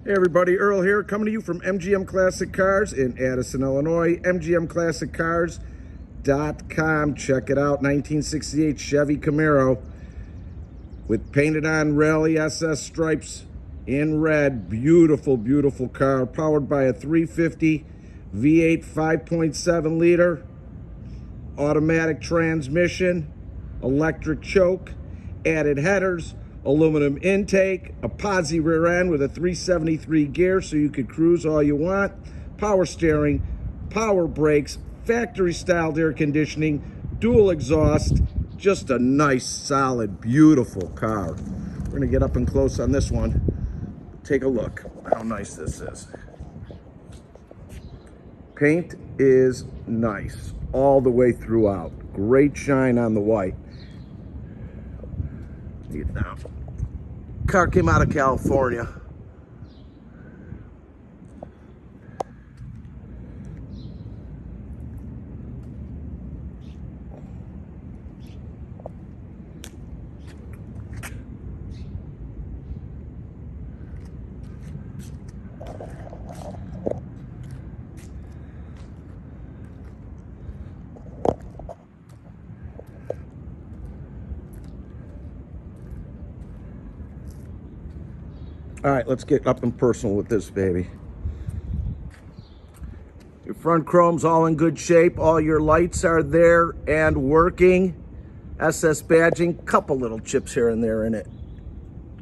Hey everybody, Earl here, coming to you from MGM Classic Cars in Addison, Illinois. MGMClassicCars.com. Check it out, 1968 Chevy Camaro with painted on Rally SS stripes in red. Beautiful, beautiful car, powered by a 350 V8 5.7 liter automatic transmission, electric choke, added headers, aluminum intake, a Posi rear end with a 373 gear so you could cruise all you want, power steering, power brakes, factory styled air conditioning, dual exhaust. Just a nice, solid, beautiful car. We're gonna get up and close on this one. Take a look how nice this is. Paint is nice all the way throughout. Great shine on the white. Get down. Car came out of California. All right, let's get up and personal with this baby. Your front chrome's all in good shape. All your lights are there and working. SS badging, couple little chips here and there in it.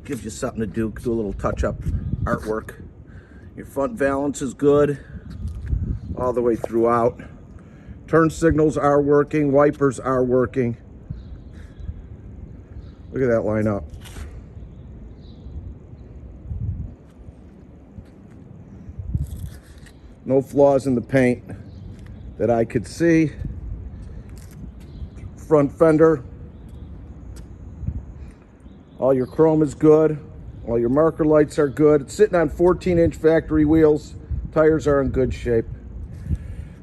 Gives you something to do a little touch-up artwork. Your front valance is good all the way throughout. Turn signals are working, wipers are working. Look at that line up. No flaws in the paint that I could see. Front fender. All your chrome is good. All your marker lights are good. It's sitting on 14-inch factory wheels. Tires are in good shape.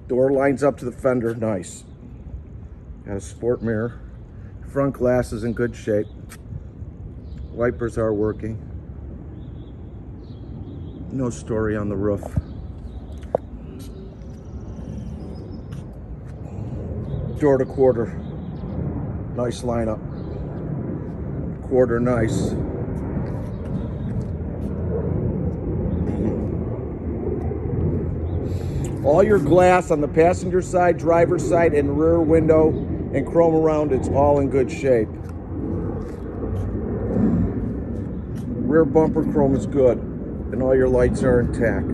Door lines up to the fender, nice. Got a sport mirror. Front glass is in good shape. Wipers are working. No story on the roof. Door to quarter, nice lineup. Quarter nice. All your glass on the passenger side, driver's side, and rear window and chrome around, it's all in good shape. Rear bumper chrome is good, and all your lights are intact.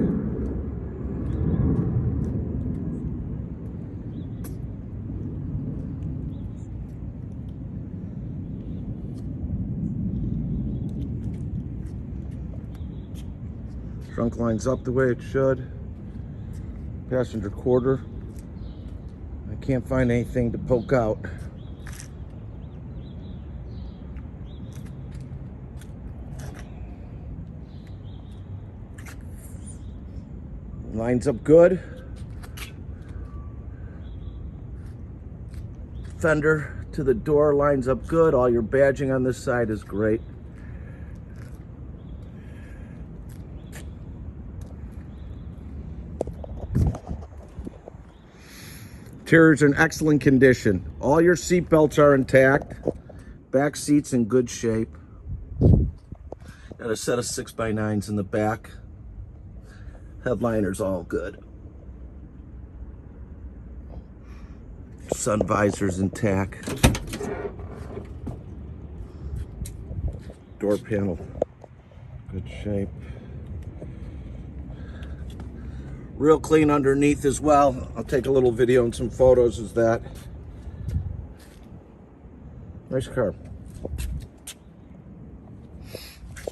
Trunk lines up the way it should. Passenger quarter. I can't find anything to poke out. Lines up good. Fender to the door lines up good. All your badging on this side is great. Interior's in excellent condition. All your seat belts are intact. Back seat's in good shape. Got a set of 6x9s in the back. Headliner's all good. Sun visor's intact. Door panel, good shape. Real clean underneath as well. I'll take a little video and some photos of that. Nice car.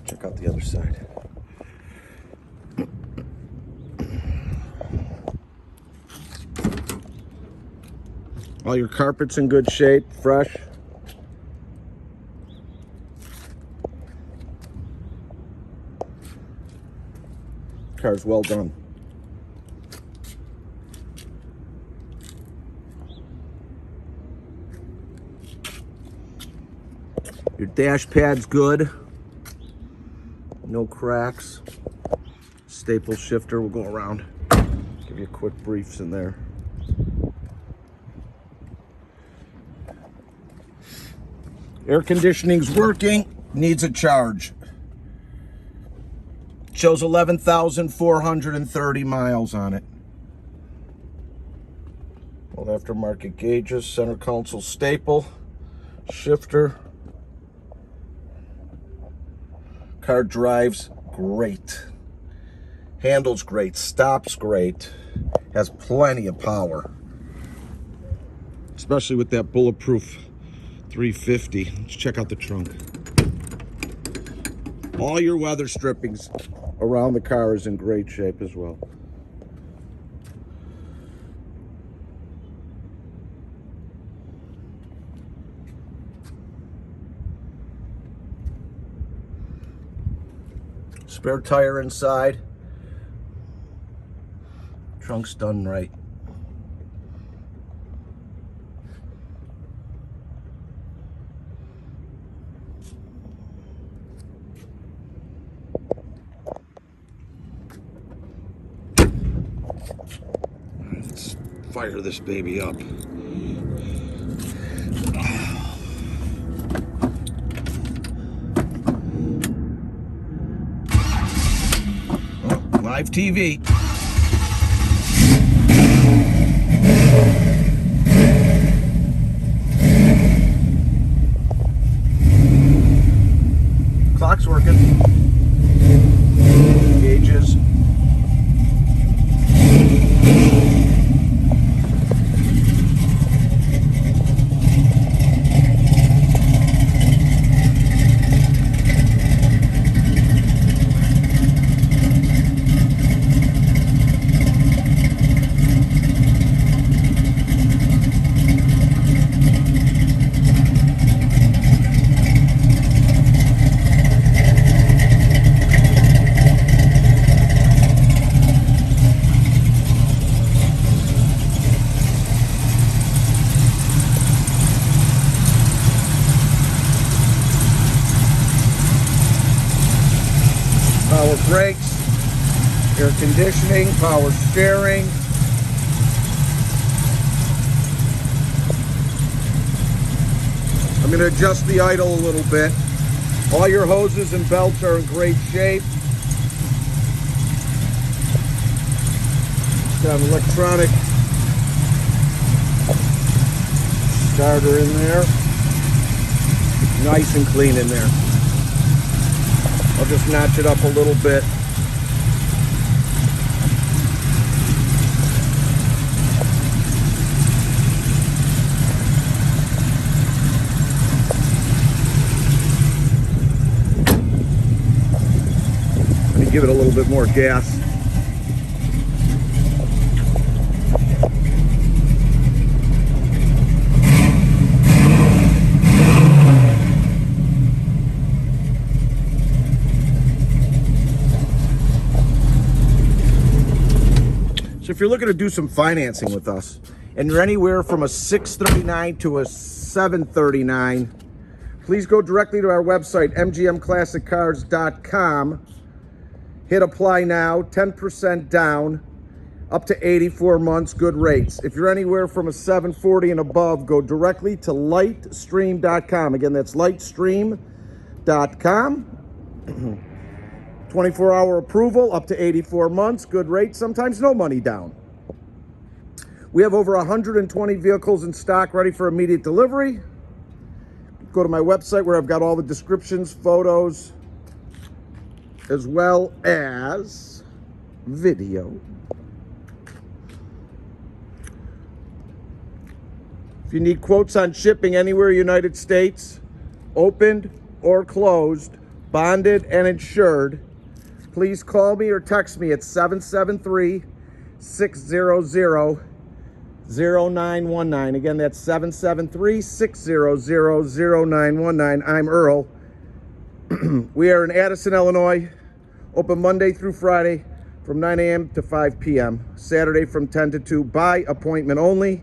Check out the other side. All your carpet's in good shape, fresh. Car's well done. Your dash pad's good. No cracks. staple shifter. We'll go around, give you quick briefs in there. Air conditioning's working, needs a charge. Shows 11,430 miles on it. All aftermarket gauges, center console staple, shifter. Car drives great. Handles great, stops great. Has plenty of power. Especially with that bulletproof 350. Let's check out the trunk. All your weather strippings around the car is in great shape as well. Spare tire inside. Trunk's done right. Let's fire this baby up. Oh, live TV. Clock's working. Gauges. Power brakes, air conditioning, power steering. I'm going to adjust the idle a little bit. All your hoses and belts are in great shape. Got an electronic starter in there. Nice and clean in there. I'll just notch it up a little bit. Let me give it a little bit more gas. So if you're looking to do some financing with us and you're anywhere from a 639 to a 739, please go directly to our website, mgmclassiccars.com. Hit apply now, 10% down, up to 84 months, good rates. If you're anywhere from a 740 and above, go directly to lightstream.com. Again, that's lightstream.com. 24-hour approval, up to 84 months, good rate, sometimes no money down. We have over 120 vehicles in stock ready for immediate delivery. Go to my website where I've got all the descriptions, photos, as well as video. If you need quotes on shipping anywhere United States, opened or closed, bonded and insured, please call me or text me at 773-600-0919. Again, that's 773-600-0919. I'm Earl. We are in Addison, Illinois. Open Monday through Friday from 9 a.m. to 5 p.m. Saturday from 10 to 2 by appointment only.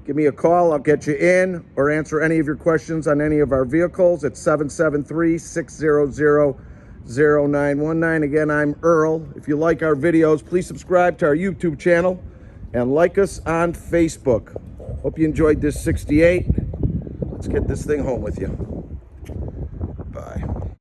Give me a call. I'll get you in or answer any of your questions on any of our vehicles at 773-600-0919. 0919. Again, I'm Earl. If you like our videos, please subscribe to our YouTube channel and like us on Facebook. Hope you enjoyed this 68. Let's get this thing home with you. Bye.